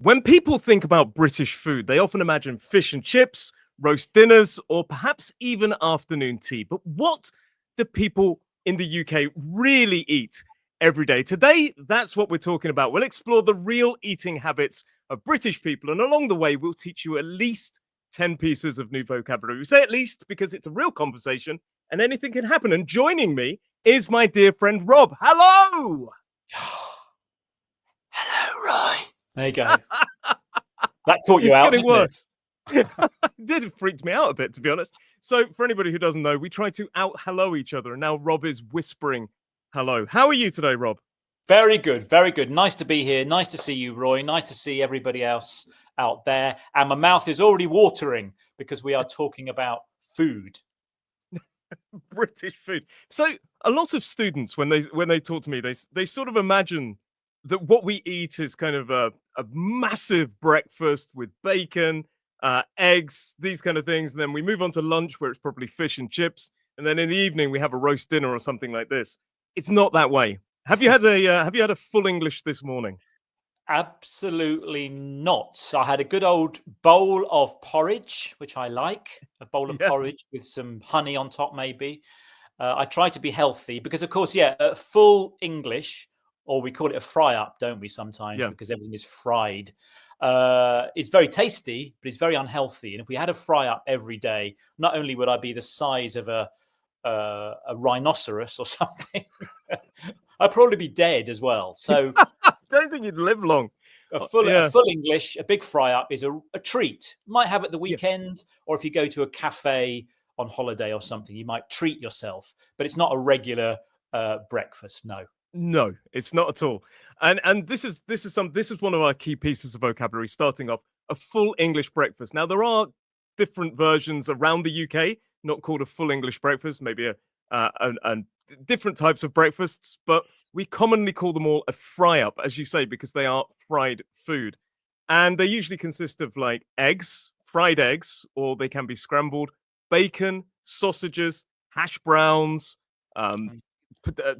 When people think about British food, they often imagine fish and chips, roast dinners, or perhaps even afternoon tea. But what do people in the UK really eat every day? Today, that's what we're talking about. We'll explore the real eating habits of British people. And along the way, we'll teach you at least 10 pieces of new vocabulary. We say at least because it's a real conversation and anything can happen. And joining me is my dear friend Rob. Hello! Hello, Roy. There you go. That caught you It's out, getting didn't it? worse. It did. It freaked me out a bit, to be honest. So, for anybody who doesn't know, we try to out hello each other, and now Rob is whispering hello. How are you today, Rob? Very good, very good. Nice to be here. Nice to see you, Roy. Nice to see everybody else out there. And my mouth is already watering because we are talking about food. British food. So, a lot of students, when they talk to me, they sort of imagine that what we eat is kind of a massive breakfast with bacon, eggs, these kind of things. And then we move on to lunch where it's probably fish and chips. And then in the evening, we have a roast dinner or something like this. It's not that way. Have you had a full English this morning? Absolutely not. I had a good old bowl of porridge, which I like. A bowl of Yeah. porridge with some honey on top, maybe. I try to be healthy because, of course, full English, or we call it a fry up, don't we, sometimes, Yeah. because everything is fried. It's very tasty, but it's very unhealthy. And if we had a fry up every day, not only would I be the size of a rhinoceros or something, I'd probably be dead as well. So I don't think you'd live long. a full English, a big fry up is a treat. Might have at the Yeah. weekend, or if you go to a cafe on holiday or something, you might treat yourself. But it's not a regular breakfast. No. No, it's not at all. And this is one of our key pieces of vocabulary. Starting off, a full English breakfast. Now there are different versions around the UK, not called a full English breakfast, maybe and different types of breakfasts, but we commonly call them all a fry up, as you say, because they are fried food, and they usually consist of like eggs, fried eggs, or they can be scrambled, bacon, sausages, hash browns. Um,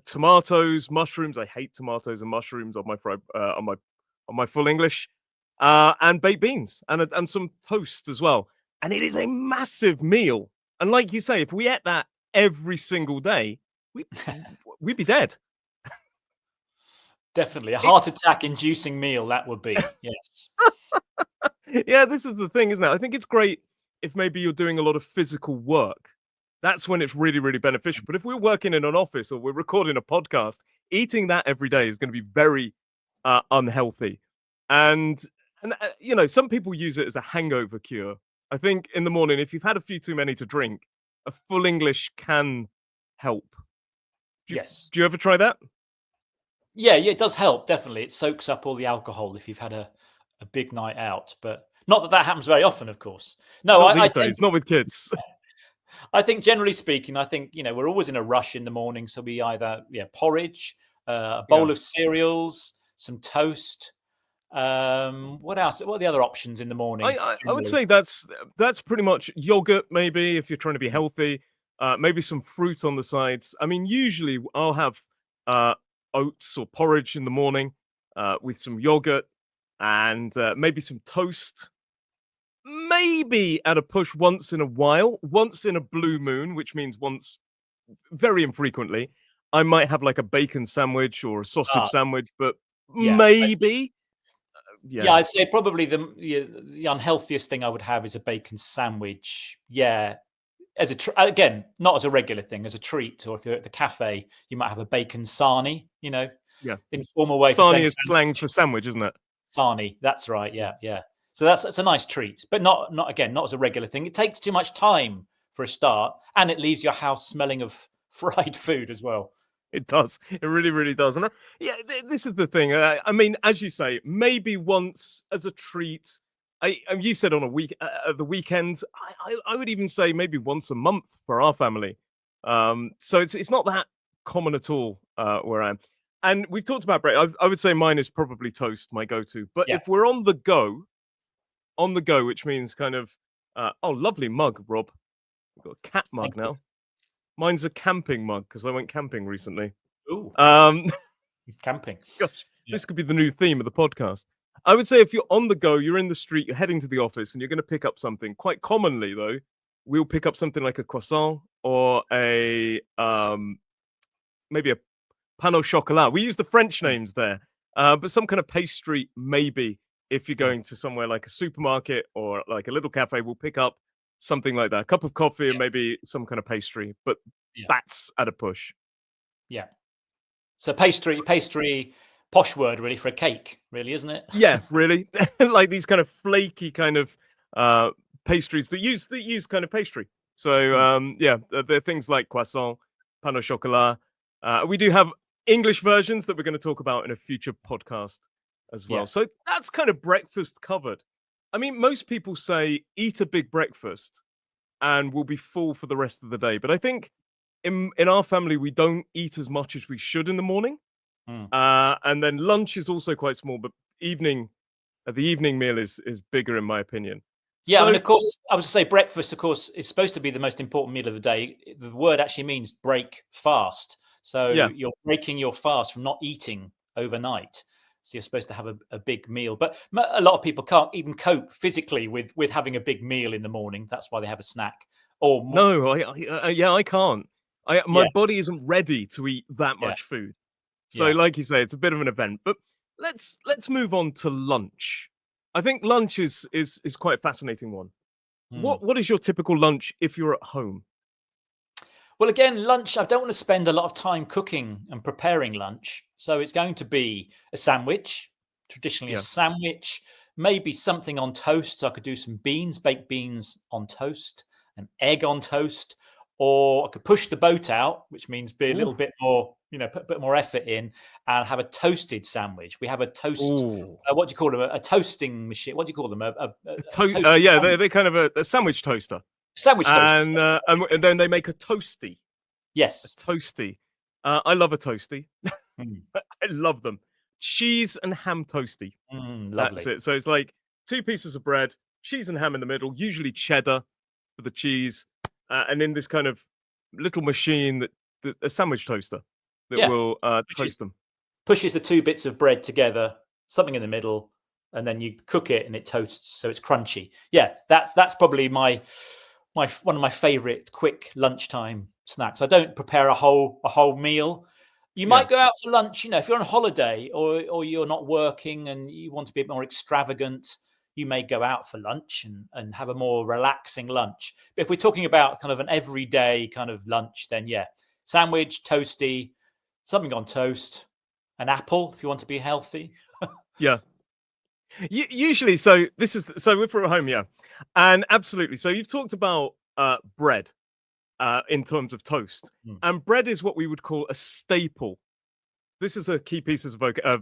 Tomatoes, mushrooms. I hate tomatoes and mushrooms on my on my full English, and baked beans and some toast as well. And it is a massive meal. And like you say, if we ate that every single day, we we'd be dead. Definitely. A heart attack inducing meal, that would be. Yes. Yeah, this is the thing, isn't it? I think it's great if maybe you're doing a lot of physical work. That's when it's really, really beneficial. But if we're working in an office or we're recording a podcast, eating that every day is going to be very unhealthy. And some people use it as a hangover cure. I think in the morning, if you've had a few too many to drink, a full English can help. Yes. Do you ever try that? Yeah, it does help. Definitely. It soaks up all the alcohol if you've had a big night out, but not that happens very often, of course. No, Not these days, not with kids. I think generally speaking, we're always in a rush in the morning. So we either, porridge, a bowl of cereals, some toast. What else? What are the other options in the morning? I would say that's pretty much yogurt, maybe if you're trying to be healthy. Maybe some fruit on the sides. I mean, usually I'll have oats or porridge in the morning with some yogurt and maybe some toast. Maybe at a push once in a while, once in a blue moon, which means once very infrequently, I might have like a bacon sandwich or a sausage sandwich, but maybe. Yeah, I'd say probably the unhealthiest thing I would have is a bacon sandwich. Yeah, as again, not as a regular thing, as a treat, or if you're at the cafe, you might have a bacon sarnie. Yeah, informal way. Sarnie is slang for sandwich, isn't it? Sarnie, that's right. Yeah. So that's a nice treat, but not as a regular thing. It takes too much time for a start, and it leaves your house smelling of fried food as well. It does. It really, really does. And this is the thing. I mean, as you say, maybe once as a treat. You said on a week, the weekend. I would even say maybe once a month for our family. So it's not that common at all where I am. And we've talked about bread. I would say mine is probably toast, my go-to. But if we're on the go, which means kind of, lovely mug, Rob. We've got a cat mug now. Mine's a camping mug because I went camping recently. Ooh. Camping. Gosh, this could be the new theme of the podcast. I would say if you're on the go, you're in the street, you're heading to the office, and you're going to pick up something. Quite commonly, though, we'll pick up something like a croissant or a maybe a pain au chocolat. We use the French names there, but some kind of pastry, maybe. If you're going to somewhere like a supermarket or like a little cafe, we'll pick up something like that, a cup of coffee and maybe some kind of pastry. But that's at a push. Yeah. So pastry, posh word really for a cake, really, isn't it? Yeah, really. Like these kind of flaky kind of pastries that use kind of pastry. So yeah, there are things like croissant, pain au chocolat. We do have English versions that we're going to talk about in a future podcast as well. Yeah. So that's kind of breakfast covered. I mean, most people say eat a big breakfast and we'll be full for the rest of the day. But I think in our family we don't eat as much as we should in the morning. And then lunch is also quite small, but the evening meal is bigger in my opinion. Yeah, and of course, I was to say breakfast, of course, is supposed to be the most important meal of the day. The word actually means break fast. So you're breaking your fast from not eating overnight. So you're supposed to have a big meal. But a lot of people can't even cope physically with having a big meal in the morning. That's why they have a snack. Or no, I can't. My body isn't ready to eat that much food. So like you say, it's a bit of an event. But let's move on to lunch. I think lunch is quite a fascinating one. What is your typical lunch if you're at home? Well, again, lunch, I don't want to spend a lot of time cooking and preparing lunch. So it's going to be a sandwich, traditionally a sandwich, maybe something on toast. So I could do some baked beans on toast, an egg on toast, or I could push the boat out, which means be a little bit more, put a bit more effort in and have a toasted sandwich. We have a toast. What do you call them? A toasting machine. What do you call them? They're kind of a sandwich toaster. Sandwich toaster. And then they make a toasty. Yes. A toasty. I love a toasty. I love them. Cheese and ham toasty. Lovely. That's it. So it's like 2 pieces of bread, cheese and ham in the middle, usually cheddar for the cheese, and in this kind of little machine a sandwich toaster that will toast them. Pushes the 2 bits of bread together, something in the middle, and then you cook it and it toasts, so it's crunchy. Yeah, that's probably one of my favorite quick lunchtime snacks. I don't prepare a whole meal. You might go out for lunch, if you're on holiday or you're not working and you want to be a bit more extravagant, you may go out for lunch and have a more relaxing lunch. But if we're talking about kind of an everyday kind of lunch, then sandwich, toasty, something on toast, an apple if you want to be healthy. Usually, so we're from home, and absolutely. So you've talked about bread in terms of toast, and bread is what we would call a staple. This is a key piece of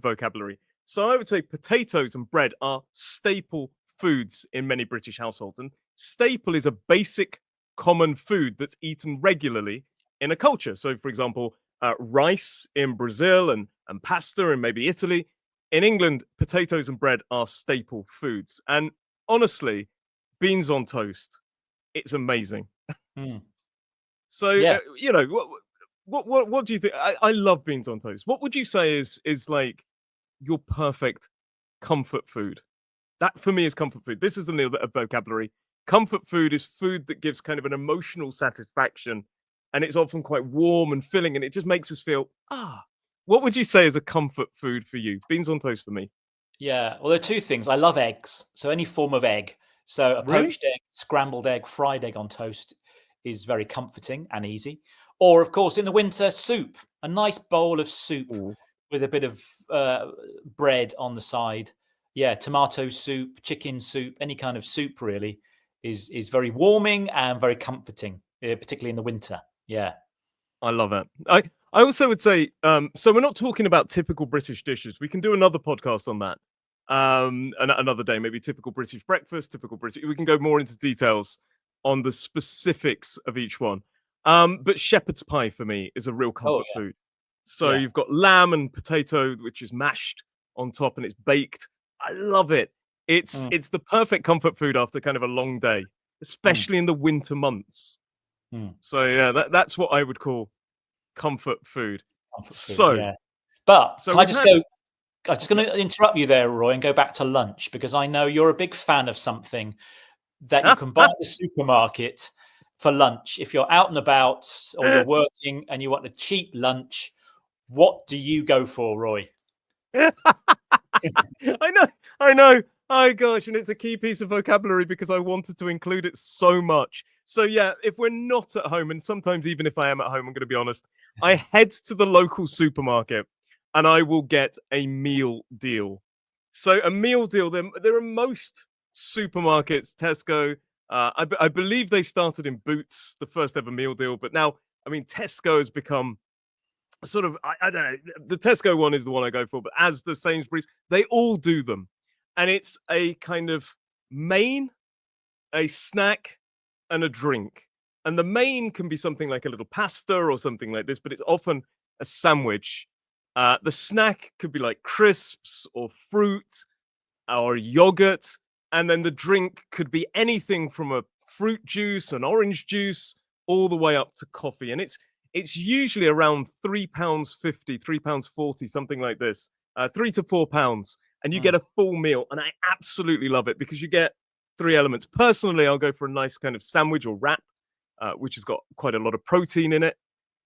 vocabulary. So I would say potatoes and bread are staple foods in many British households, and staple is a basic common food that's eaten regularly in a culture. So, for example, rice in Brazil and pasta in maybe Italy. In England, potatoes and bread are staple foods. And honestly, beans on toast, it's amazing. So, what do you think? I love beans on toast. What would you say is like your perfect comfort food? That for me is comfort food. This is the vocabulary. Comfort food is food that gives kind of an emotional satisfaction, and it's often quite warm and filling, and it just makes us feel, What would you say is a comfort food for you? Beans on toast for me. Yeah, well, there are 2 things. I love eggs, so any form of egg. So a poached egg, scrambled egg, fried egg on toast is very comforting and easy. Or, of course, in the winter, soup. A nice bowl of soup with a bit of bread on the side. Yeah, tomato soup, chicken soup, any kind of soup really is very warming and very comforting, particularly in the winter. Yeah. I love it. I also would say, so we're not talking about typical British dishes. We can do another podcast on that. Another day, maybe typical British breakfast, typical British. We can go more into details on the specifics of each one. But shepherd's pie for me is a real comfort food. So you've got lamb and potato, which is mashed on top and it's baked. I love it. It's the perfect comfort food after kind of a long day, especially in the winter months. So yeah, that's what I would call comfort food. But can I'm just going to interrupt you there, Roy, and go back to lunch, because I know you're a big fan of something that you can buy at the supermarket for lunch. If you're out and about or you're working and you want a cheap lunch, what do you go for, Roy? I know. Oh gosh, and it's a key piece of vocabulary because I wanted to include it so much. So yeah, if we're not at home, and sometimes even if I am at home, I'm going to be honest, I head to the local supermarket and I will get a meal deal. So a meal deal, there are most supermarkets, Tesco. I believe they started in Boots, the first ever meal deal, but now, I mean, Tesco has become sort of, I don't know, the Tesco one is the one I go for, but as the Sainsbury's, they all do them. And it's a kind of main, a snack, and a drink. And the main can be something like a little pasta or something like this, but it's often a sandwich. The snack could be like crisps or fruit or yogurt. And then the drink could be anything from a fruit juice, an orange juice, all the way up to coffee. And it's usually around £3.50, £3.40, something like this, £3 to £4, and you get a full meal. And I absolutely love it because you get three elements. Personally, I'll go for a nice kind of sandwich or wrap, which has got quite a lot of protein in it.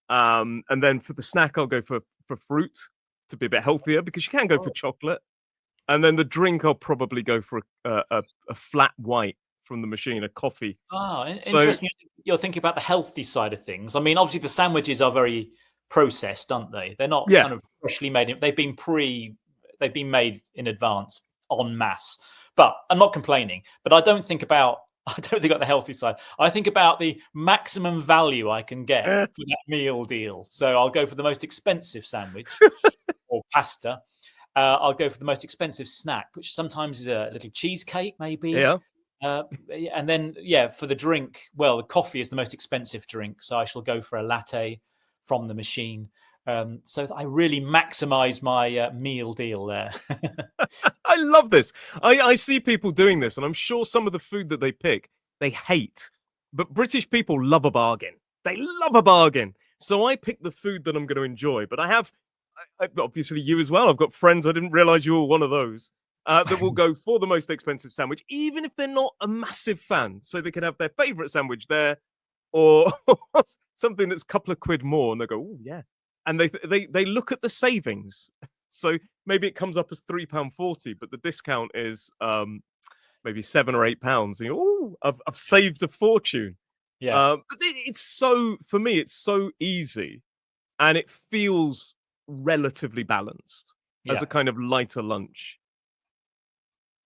And then for the snack, I'll go for fruit to be a bit healthier because you can go for chocolate. And then the drink, I'll probably go for a flat white from the machine, a coffee. Oh, interesting. You're thinking about the healthy side of things. I mean, obviously the sandwiches are very processed, aren't they? They're not kind of freshly made. They've been made in advance en masse. But I'm not complaining. But I don't think about the healthy side. I think about the maximum value I can get for that meal deal. So I'll go for the most expensive sandwich or pasta. I'll go for the most expensive snack, which sometimes is a little cheesecake, maybe. Yeah. And then, for the drink, well, the coffee is the most expensive drink. So I shall go for a latte from the machine. So I really maximize my meal deal there. I love this. I see people doing this, and I'm sure some of the food that they pick, they hate. But British people love a bargain. They love a bargain. So I pick the food that I'm going to enjoy. But I obviously you as well. I've got friends. I didn't realize you were one of those. That will go for the most expensive sandwich, even if they're not a massive fan. So they can have their favorite sandwich there, or something that's a couple of quid more, and they go, "Oh yeah," and they look at the savings. So maybe it comes up as £3.40, but the discount is maybe £7 or £8. And I've saved a fortune. Yeah, but it's so, for me, it's so easy, and it feels relatively balanced as a kind of lighter lunch.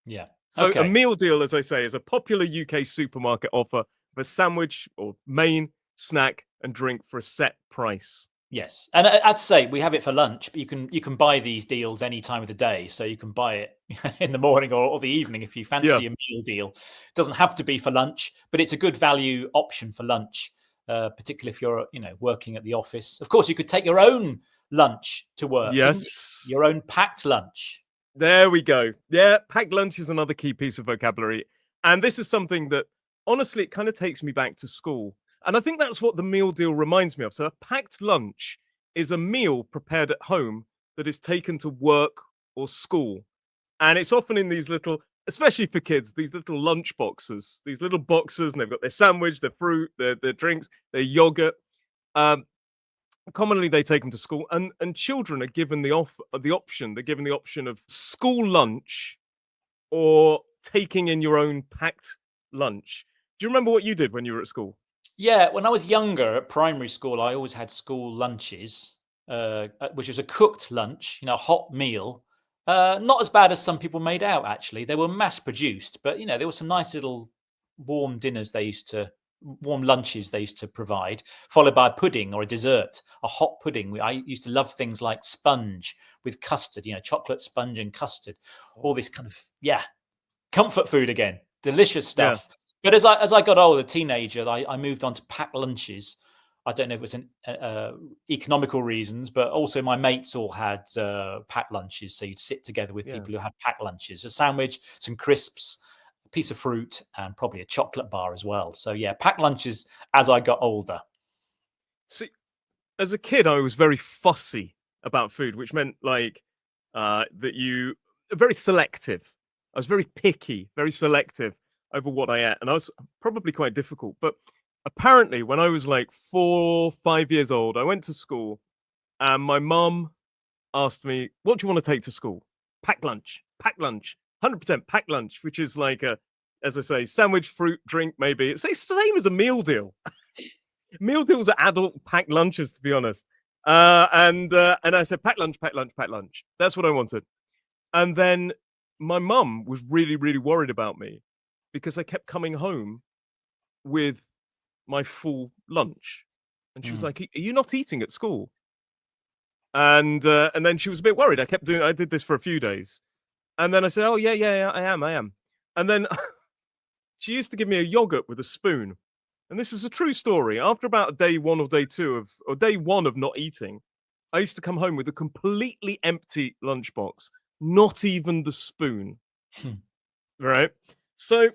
Yeah. So a meal deal, as I say, is a popular UK supermarket offer of a sandwich or main, snack, and drink for a set price. Yes, and I'd say we have it for lunch, but you can buy these deals any time of the day. So you can buy it in the morning or the evening if you fancy a meal deal. It doesn't have to be for lunch, but it's a good value option for lunch, particularly if you're working at the office. Of course, you could take your own lunch to work. Yes, your own packed lunch. There we go. Yeah, packed lunch is another key piece of vocabulary. And this is something that, honestly, it kind of takes me back to school. And I think that's what the meal deal reminds me of. So a packed lunch is a meal prepared at home that is taken to work or school. And it's often in these little, especially for kids, these little lunch boxes, and they've got their sandwich, their fruit, their drinks, their yogurt. Commonly they take them to school, and children are given the option. They're given the option of school lunch or taking in your own packed lunch. Do you remember what you did when you were at school? Yeah, when I was younger at primary school, I always had school lunches, which was a cooked lunch, a hot meal. Not as bad as some people made out, actually. They were mass produced, but there were some nice little warm lunches they used to provide, followed by a pudding or a dessert, a hot pudding. I used to love things like sponge with custard, chocolate sponge and custard, all this kind of, comfort food again, delicious stuff. Yeah. But as I got older, teenager, I moved on to packed lunches. I don't know if it was an economical reasons, but also my mates all had packed lunches. So you'd sit together with people who had packed lunches, a sandwich, some crisps, a piece of fruit, and probably a chocolate bar as well. So packed lunches as I got older. See, as a kid, I was very fussy about food, which meant like that you very selective. I was very picky, very selective over what I ate, and I was probably quite difficult. But apparently, when I was like 4, 5 years old, I went to school, and my mum asked me, "What do you want to take to school?" Packed lunch, 100% packed lunch, which is like a, as I say, sandwich, fruit, drink, maybe. It's the same as a meal deal. Meal deals are adult packed lunches, to be honest. And I said, packed lunch, packed lunch, packed lunch. That's what I wanted. And then my mum was really, really worried about me because I kept coming home with my full lunch. And she was like, "Are you not eating at school?" And then she was a bit worried. I did this for a few days. And then I said, "Oh, yeah, I am. And then she used to give me a yogurt with a spoon. And this is a true story. After about day one or day one of not eating, I used to come home with a completely empty lunchbox, not even the spoon. Right? So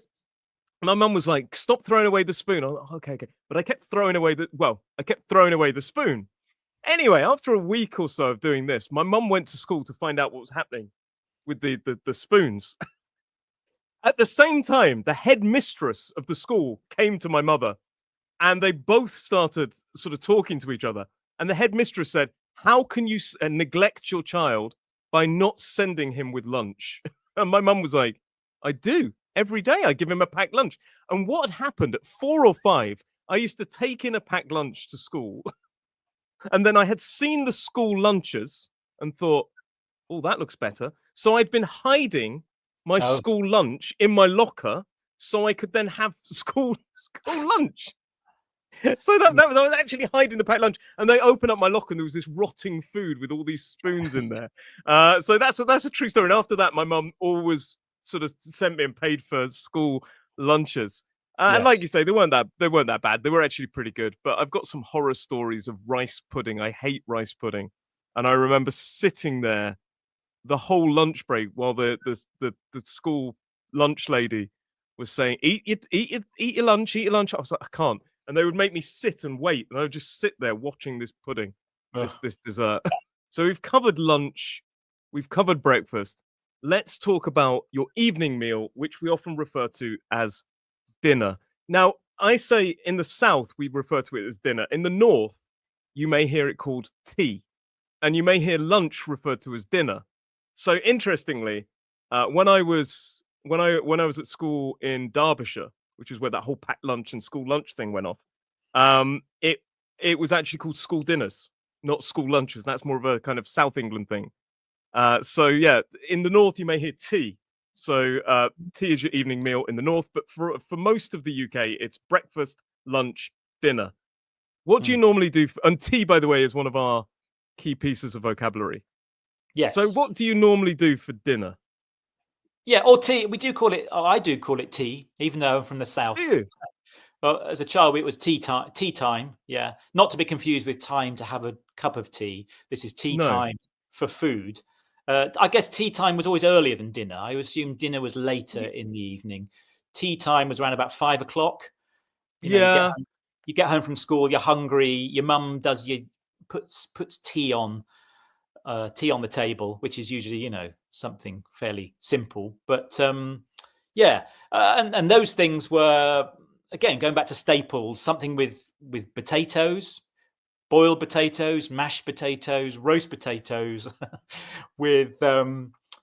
my mum was like, "Stop throwing away the spoon." I'm like, okay. But I kept throwing away the spoon. Anyway, after a week or so of doing this, my mum went to school to find out what was happening with the spoons. At the same time, the headmistress of the school came to my mother, and they both started sort of talking to each other. And the headmistress said, "How can you neglect your child by not sending him with lunch?" And my mum was like, "I do. Every day I give him a packed lunch." And what happened at 4 or 5, I used to take in a packed lunch to school. And then I had seen the school lunches and thought, "Oh, that looks better." So I'd been hiding my Oh, school lunch in my locker so I could then have school lunch. So I was actually hiding the packed lunch, and they opened up my locker, and there was this rotting food with all these spoons in there. So that's a true story. And after that, my mum always sort of sent me and paid for school lunches. And like you yes. say, they weren't that bad. They were actually pretty good. But I've got some horror stories of rice pudding. I hate rice pudding, and I remember sitting there the whole lunch break while the school lunch lady was saying, eat your lunch, eat your lunch." I was like, "I can't." And they would make me sit and wait, and I would just sit there watching this pudding, Ugh. this dessert. So we've covered lunch, we've covered breakfast. Let's talk about your evening meal, which we often refer to as dinner. Now, I say in the South, we refer to it as dinner. In the North, you may hear it called tea, and you may hear lunch referred to as dinner. So interestingly, when I was at school in Derbyshire, which is where that whole packed lunch and school lunch thing went off, it was actually called school dinners, not school lunches. That's more of a kind of South England thing. So yeah, in the north you may hear tea. So tea is your evening meal in the north, but for most of the UK, it's breakfast, lunch, dinner. What do you Mm. normally do? And tea, by the way, is one of our key pieces of vocabulary. So Yes. what do you normally do for dinner? Yeah, or tea. We do call it, oh, I do call it tea, even though I'm from the Do south. you? Well, as a child, it was tea time. Tea time, yeah. Not to be confused with time to have a cup of tea. This is tea No. time for food. I guess tea time was always earlier than dinner. I assume dinner was later Y- in the evening. Tea time was around about 5 o'clock. You know, yeah. you get home from school, you're hungry. Your mum puts tea on the table, which is usually, something fairly simple. But yeah, and those things were, again, going back to staples, something with potatoes, boiled potatoes, mashed potatoes, roast potatoes, with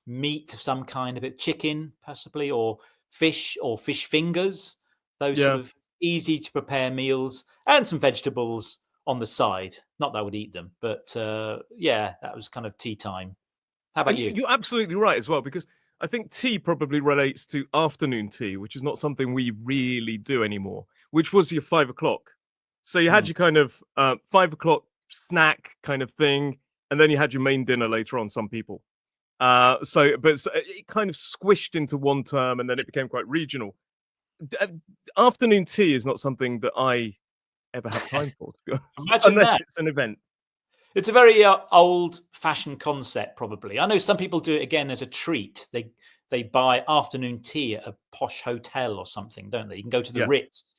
meat of some kind, a bit chicken possibly, or fish fingers. Those sort Yeah. of easy to prepare meals, and some vegetables on the side. Not that I would eat them, but yeah, that was kind of tea time. How about And you? you're absolutely right as well, because I think tea probably relates to afternoon tea, which is not something we really do anymore, which was your 5 o'clock. So you had Mm. your kind of 5 o'clock snack kind of thing, and then you had your main dinner later on, some people. But it kind of squished into one term, and then it became quite regional. D- uh, Afternoon tea is not something that I ever have time for, to be honest, Imagine unless that. it's an event. It's a very old-fashioned concept, probably. I know some people do it again as a treat. They buy afternoon tea at a posh hotel or something, don't they? You can go to the Yeah. Ritz.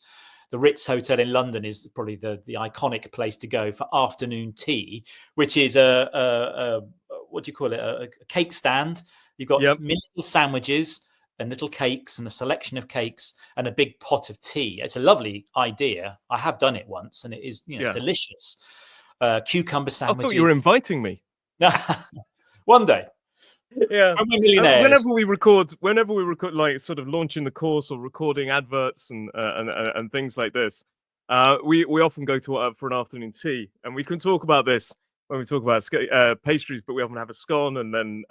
The Ritz Hotel in London is probably the iconic place to go for afternoon tea, which is what do you call it? A cake stand. You've got Yep. mini little sandwiches and little cakes and a selection of cakes and a big pot of tea. It's a lovely idea. I have done it once, and it is Yeah. delicious. Cucumber I sandwiches. thought you were inviting me. One day. Yeah. When we're millionaires. Whenever we record, like sort of launching the course or recording adverts and things like this, we often go to for an afternoon tea, and we can talk about this when we talk about pastries, but we often have a scone and then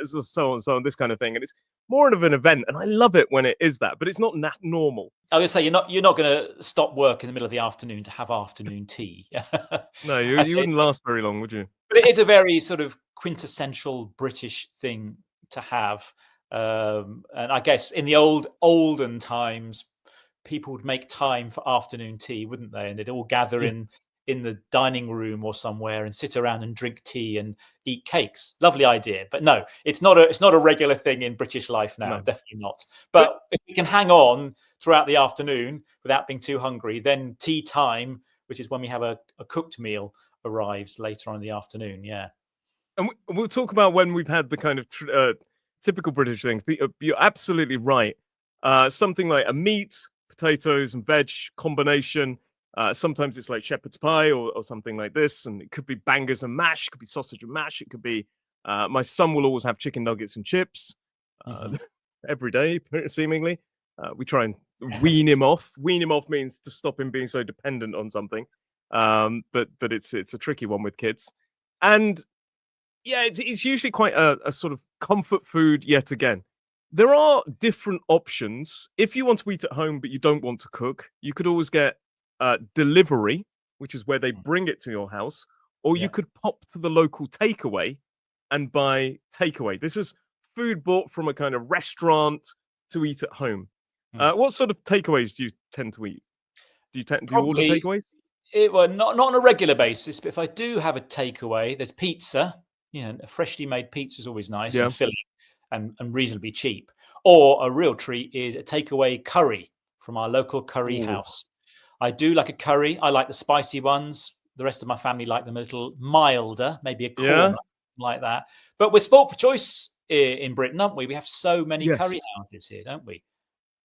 it's so on, this kind of thing, and it's more of an event, and I love it when it is that, but it's not normal. I was going to say you're not going to stop work in the middle of the afternoon to have afternoon tea. No, you wouldn't last very long, would you? But it is a very sort of quintessential British thing to have, and I guess in the olden times, people would make time for afternoon tea, wouldn't they? And they'd all gather in the dining room or somewhere and sit around and drink tea and eat cakes. Lovely idea, but no, it's not a regular thing in British life now. No. Definitely not. But if we can hang on throughout the afternoon without being too hungry, then tea time, which is when we have a cooked meal, arrives later on in the afternoon. Yeah. And we'll talk about when we've had the kind of typical British things. You're absolutely right. Something like a meat, potatoes and veg combination. Sometimes it's like shepherd's pie or something like this. And it could be bangers and mash. It could be sausage and mash. It could be, my son will always have chicken nuggets and chips every day, seemingly. We try and wean him off. Wean him off means to stop him being so dependent on something. But it's a tricky one with kids. And yeah, it's usually quite a sort of comfort food yet again. There are different options. If you want to eat at home, but you don't want to cook, you could always get delivery, which is where they bring it to your house, or you could pop to the local takeaway and buy takeaway. This is food bought from a kind of restaurant to eat at home. What sort of takeaways do you tend to eat? Do you order takeaways? Well, not on a regular basis, but if I do have a takeaway, there's pizza. A freshly made pizza is always nice and filling and reasonably cheap. Or a real treat is a takeaway curry from our local curry house. I do like a curry. I like the spicy ones. The rest of my family like them a little milder, maybe a corner like that. But we're sport for choice in Britain, aren't we? We have so many curry houses here, don't we?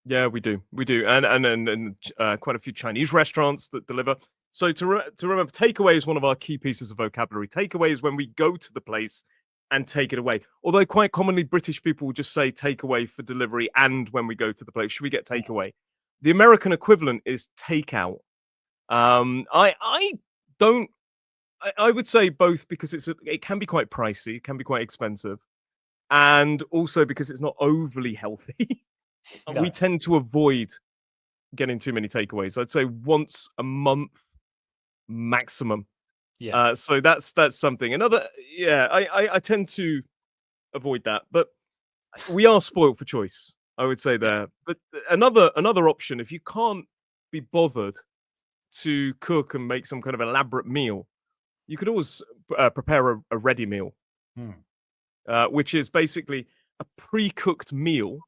Yeah, we do, and quite a few Chinese restaurants that deliver. So to remember, takeaway is one of our key pieces of vocabulary. Takeaway is when we go to the place and take it away. Although quite commonly British people will just say takeaway for delivery and when we go to the place, should we get takeaway? The American equivalent is takeout. I would say both because it can be quite pricey, it can be quite expensive, and also because it's not overly healthy. No. We tend to avoid getting too many takeaways. I'd say once a month maximum. Yeah. So that's something. I tend to avoid that, but we are spoiled for choice, I would say there. But another option, if you can't be bothered to cook and make some kind of elaborate meal, you could always prepare a ready meal, which is basically a pre-cooked meal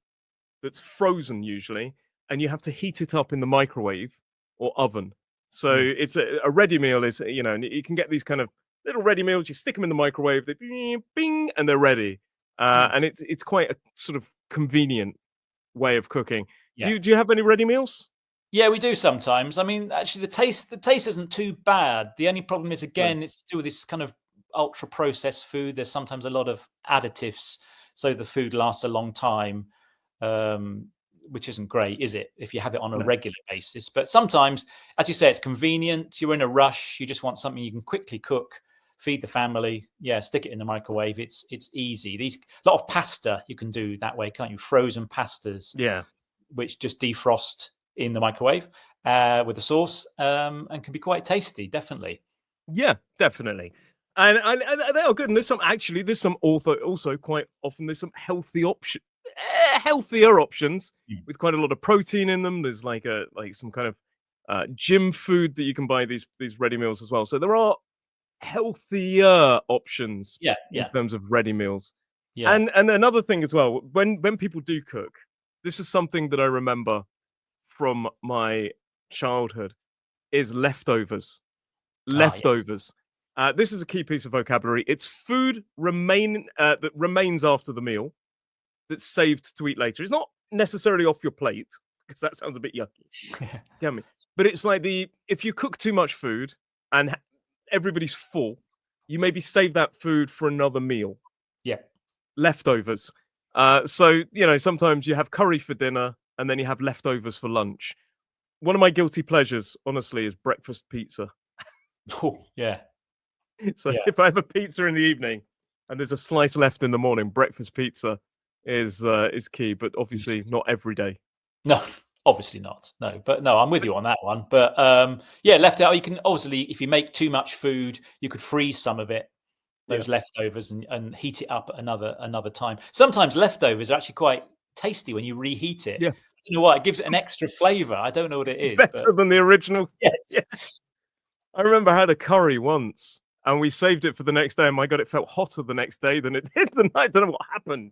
that's frozen usually, and you have to heat it up in the microwave or oven. So it's a ready meal is, and you can get these kind of little ready meals. You stick them in the microwave, they bing, and they're ready. And it's quite a sort of convenient way of cooking. Yeah. Do you have any ready meals? Yeah, we do sometimes. I mean, actually, the taste isn't too bad. The only problem is, again, it's to do with this kind of ultra processed food. There's sometimes a lot of additives, so the food lasts a long time. Which isn't great, is it, if you have it on a regular basis? But sometimes, as you say, it's convenient. You're in a rush. You just want something you can quickly cook, feed the family. Yeah, stick it in the microwave. It's easy. A lot of pasta you can do that way, can't you? Frozen pastas, which just defrost in the microwave with the sauce and can be quite tasty, definitely. Yeah, definitely. And they are good. And there's some also quite often there's some healthier options with quite a lot of protein in them. There's like some kind of gym food that you can buy these ready meals as well. So there are healthier options in terms of ready meals. Yeah. And another thing as well, when people do cook, this is something that I remember from my childhood, is leftovers. Leftovers. This is a key piece of vocabulary. It's food that remains after the meal that's saved to eat later. It's not necessarily off your plate because that sounds a bit yucky. Yummy. But it's like if you cook too much food and everybody's full, you maybe save that food for another meal. Yeah. Leftovers. So, sometimes you have curry for dinner and then you have leftovers for lunch. One of my guilty pleasures, honestly, is breakfast pizza. Oh, yeah. So if I have a pizza in the evening and there's a slice left in the morning, breakfast pizza is key, but obviously not every day. No, obviously not. No, but no, I'm with you on that one. But left out. You can obviously, if you make too much food, you could freeze some of it, those leftovers, and heat it up at another time. Sometimes leftovers are actually quite tasty when you reheat it. Yeah. You know what? It gives it an extra flavour. I don't know what it is. Better than the original. Yes. Yeah. I remember I had a curry once and we saved it for the next day. And my God, it felt hotter the next day than it did the night. I don't know what happened.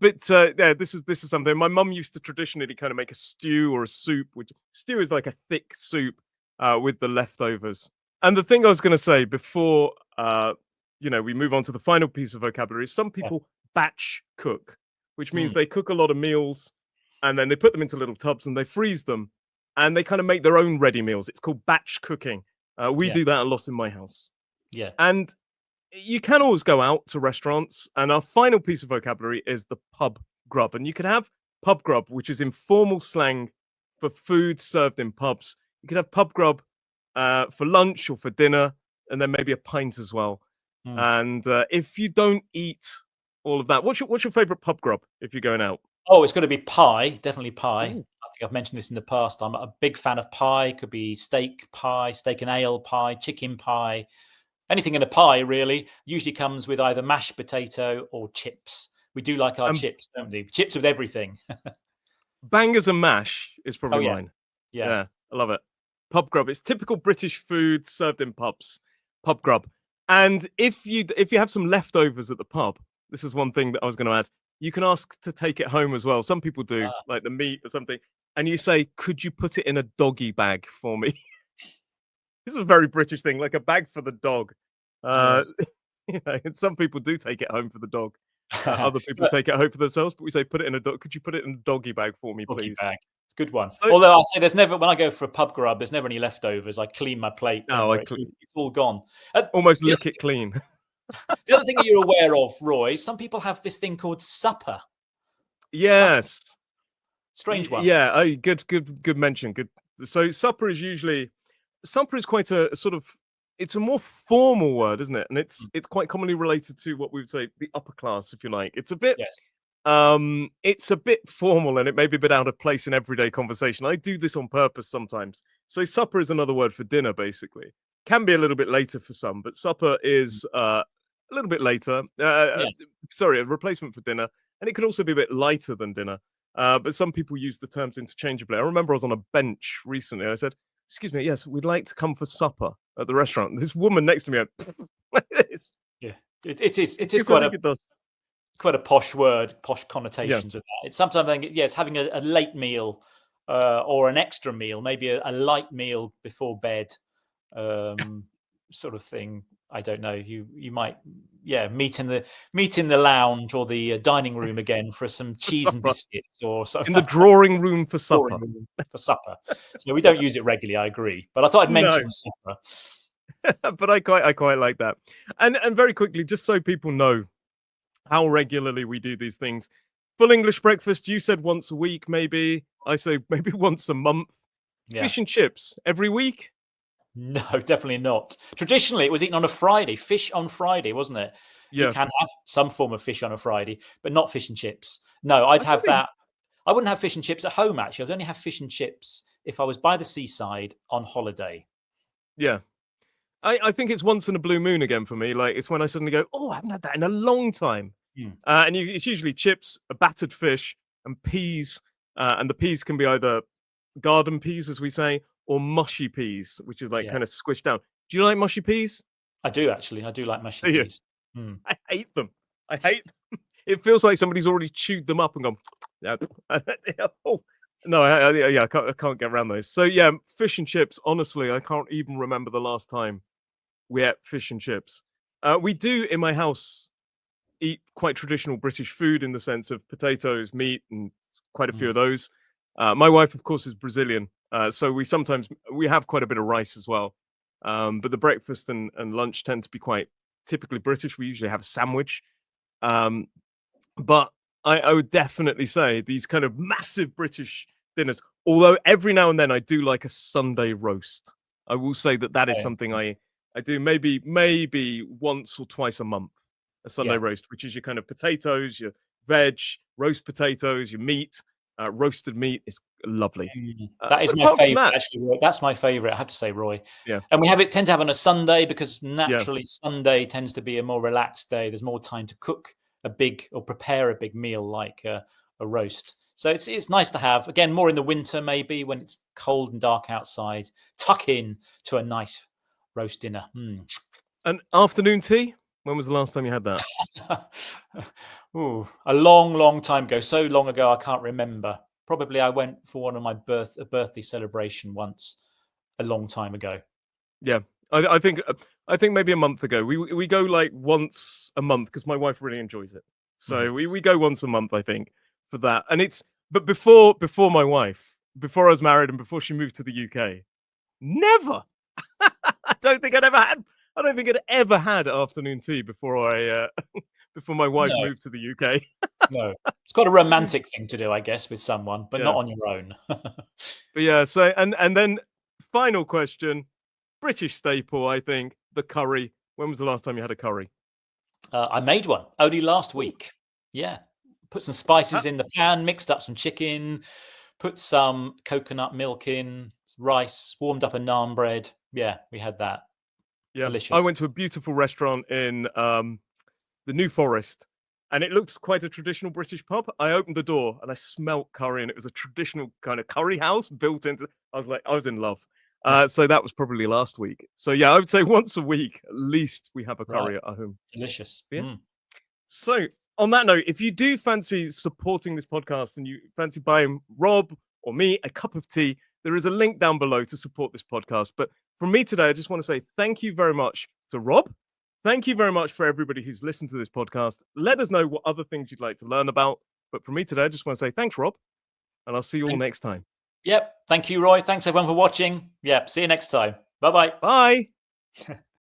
This is something my mum used to traditionally kind of make a stew or a soup, which stew is like a thick soup with the leftovers. And the thing I was going to say before, we move on to the final piece of vocabulary is some people batch cook, which means they cook a lot of meals and then they put them into little tubs and they freeze them and they kind of make their own ready meals. It's called batch cooking. We do that a lot in my house. Yeah. And you can always go out to restaurants. And our final piece of vocabulary is the pub grub. And you can have pub grub, which is informal slang for food served in pubs. You can have pub grub for lunch or for dinner, and then maybe a pint as well. And if you don't eat all of that, what's your favorite pub grub if you're going out? Oh, it's got to be pie. Definitely pie. Ooh. I think I've mentioned this in the past. I'm a big fan of pie. Could be steak pie, steak and ale pie, chicken pie. Anything in a pie, really, usually comes with either mashed potato or chips. We do like our chips, don't we? Chips with everything. Bangers and mash is probably mine. Yeah, I love it. Pub grub. It's typical British food served in pubs. Pub grub. And if you have some leftovers at the pub, this is one thing that I was going to add. You can ask to take it home as well. Some people do, like the meat or something. And you say, could you put it in a doggy bag for me? This is a very British thing, like a bag for the dog. And some people do take it home for the dog. Other people take it home for themselves, but we say, put it in a dog. Could you put it in a doggy bag for me, please? Bag. It's a good one. So, although I'll say when I go for a pub grub, there's never any leftovers. I clean my plate. It's all gone. Almost lick it clean. The other thing you're aware of, Roy, some people have this thing called supper. Yes. Supper. Strange one. Yeah. Oh, good mention. Good. So supper is quite a sort of, it's a more formal word, isn't it? And it's quite commonly related to what we would say the upper class, if you like. It's a bit, it's a bit formal and it may be a bit out of place in everyday conversation. I do this on purpose sometimes. So supper is another word for dinner, basically. Can be a little bit later for some, but supper is a little bit later. Sorry, a replacement for dinner. And it can also be a bit lighter than dinner. But some people use the terms interchangeably. I remember I was on a bench recently. I said, excuse me, yes, we'd like to come for supper at the restaurant. This woman next to me went, yeah, it is quite a posh word, posh connotations of that. It's sometimes it's having a late meal or an extra meal, maybe a light meal before bed, sort of thing. I don't know. You might meet in the lounge or the dining room again for some cheese and biscuits or something. In the drawing room for supper. So we don't use it regularly. I agree, but I thought I'd mention supper. But I quite like that. And very quickly, just so people know how regularly we do these things. Full English breakfast. You said once a week, maybe. I say maybe once a month. Yeah. Fish and chips every week. No, definitely not. Traditionally, it was eaten on a Friday. Fish on Friday, wasn't it? Yeah. You can have some form of fish on a Friday, but not fish and chips. No, I'd have that. I wouldn't have fish and chips at home, actually. I'd only have fish and chips if I was by the seaside on holiday. Yeah. I think it's once in a blue moon again for me. Like, it's when I suddenly go, oh, I haven't had that in a long time. And it's usually chips, a battered fish, and peas. And the peas can be either garden peas, as we say, or mushy peas, which is like kind of squished down. Do you like mushy peas? I do, actually. I do like mushy peas. I hate them. It feels like somebody's already chewed them up and gone, no, I can't get around those. So, yeah, fish and chips, honestly, I can't even remember the last time we ate fish and chips. We do in my house eat quite traditional British food in the sense of potatoes, meat, and quite a few of those. My wife, of course, is Brazilian, so we have quite a bit of rice as well. But the breakfast and lunch tend to be quite typically British. We usually have a sandwich. But I would definitely say these kind of massive British dinners, although every now and then I do like a Sunday roast. I will say that is something I do maybe once or twice a month, a Sunday roast, which is your kind of potatoes, your veg, roast potatoes, your meat, roasted meat is lovely. That is but my apart from favorite, that, actually, Roy. That's my favorite, I have to say, Roy. Yeah. And we tend to have on a Sunday because naturally Sunday tends to be a more relaxed day. There's more time to cook prepare a big meal like a roast. So it's nice to have, again, more in the winter, maybe when it's cold and dark outside, tuck in to a nice roast dinner. An afternoon tea? When was the last time you had that? Ooh, a long time ago. So long ago, I can't remember. Probably I went for one of my birthday celebration once a long time ago. Yeah, I think maybe a month ago. We go like once a month because my wife really enjoys it. So we go once a month, I think, for that. And but before my wife, before I was married and before she moved to the UK, never. I don't think I'd ever had afternoon tea before before my wife moved to the UK. No, it's got a romantic thing to do, I guess, with someone, but not on your own. But yeah, so and then final question, British staple, I think, the curry. When was the last time you had a curry? I made one only last week. Yeah, put some spices in the pan, mixed up some chicken, put some coconut milk in, rice, warmed up a naan bread. Yeah, we had that. Yeah, Delicious. I went to a beautiful restaurant in the New Forest, and it looked quite a traditional British pub. I opened the door and I smelt curry, and it was a traditional kind of curry house built into. I was in love. So that was probably last week. So yeah, I would say once a week at least we have a curry at our home. Delicious. Yeah. So on that note, if you do fancy supporting this podcast and you fancy buying Rob or me a cup of tea, there is a link down below to support this podcast. But from me today, I just want to say thank you very much to Rob. Thank you very much for everybody who's listened to this podcast. Let us know what other things you'd like to learn about. But from me today, I just want to say thanks, Rob, and I'll see you all next time. Yep. Thank you, Roy. Thanks everyone for watching. Yep. See you next time. Bye-bye. Bye.